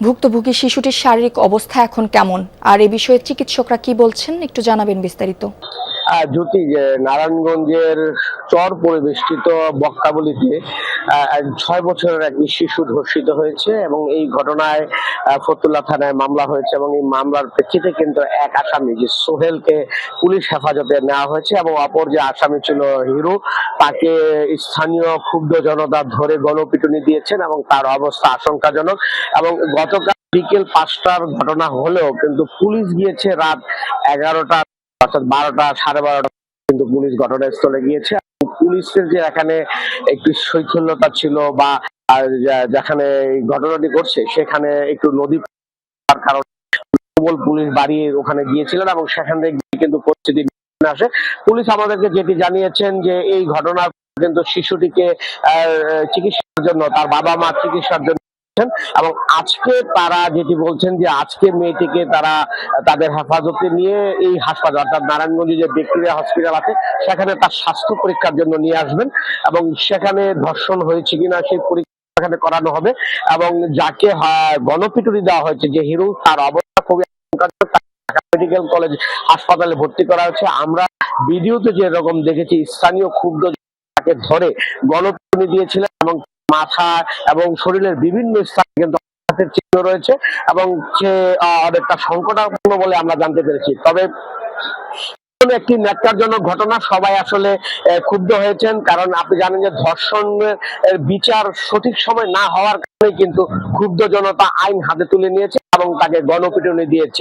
ভুক্তভোগী শিশুটির শারীরিক অবস্থা এখন কেমন, আর এ বিষয়ে চিকিৎসকরা কি বলছেন একটু জানাবেন বিস্তারিত। জ্যোতি, যে নারায়ণগঞ্জের চর পরিবেষ্টিত বক্তাবলিতে 6 বছরের এক শিশু ধর্ষিত হয়েছে এবং এই ঘটনায় ফতুল্লা থানায় মামলা হয়েছে এবং এই মামলার প্রেক্ষিতে কিন্তু এক আসামি যে সোহেলকে পুলিশ হেফাজতে নেওয়া হয়েছে এবং অপর যে আসামি ছিল হিরো, তাকে স্থানীয় ক্ষুব্ধ জনতা ধরে গণপিটুনি দিয়েছেন এবং তার অবস্থা আশঙ্কাজনক। এবং গতকাল বিকেল 5টার ঘটনা হলেও কিন্তু পুলিশ গিয়েছে রাত 11টা, অর্থাৎ 12টা, 12:30 কিন্তু পুলিশ ঘটনাস্থলে গিয়েছে। পুলিশের যে এখানে একটু শৈথিল্যতা ছিল বা যেখানে ঘটনাটি ঘটছে সেখানে একটু নদী কারণে পুলিশ বাড়িয়ে ওখানে গিয়েছিলেন এবং সেখান থেকে কিন্তু পরিস্থিতি আসে। পুলিশ আমাদেরকে যেটি জানিয়েছেন যে এই ঘটনার কিন্তু শিশুটিকে চিকিৎসার জন্য তার বাবা মা চিকিৎসার জন্য এবং আজকে তারা যেটি বলছেন যে আজকে মেয়েটিকে তারা তাদের হেফাজতে নিয়ে এই হাসপাতাল অর্থাৎ নারায়ণগঞ্জে যে ভিক্টোরিয়া হসপিটাল আছে সেখানে তার স্বাস্থ্য পরীক্ষার জন্য নিয়ে আসবেন এবং সেখানে ধর্ষণ হয়েছে কিনা সেই পরীক্ষা সেখানে করানো হবে। এবং যাকে গণপিটুনি দেওয়া হয়েছে যে হিরো, তার অবস্থা খুবই আশঙ্কাজনক, মেডিকেল কলেজ হাসপাতালে ভর্তি করা হয়েছে। আমরা ভিডিওতে যেরকম দেখেছি স্থানীয় ক্ষুব্ধ তাকে ধরে গণপিটুনি দিয়েছিলেন এবং মাথা এবং শরীরের বিভিন্ন স্থানে কিন্তু আঘাতের চিহ্ন রয়েছে এবং সে অনেকটা সংকটাপন্ন বলে আমরা জানতে পেরেছি। তবে একটি ন্যাক্কারজনক ঘটনা, সবাই আসলে ক্ষুব্ধ হয়েছেন, কারণ আপনি জানেন যে ধর্ষণের বিচার সঠিক সময় না হওয়ার কারণে কিন্তু ক্ষুব্ধ জনতা আইন হাতে তুলে নিয়েছে এবং তাকে গণপিটুনি দিয়েছে।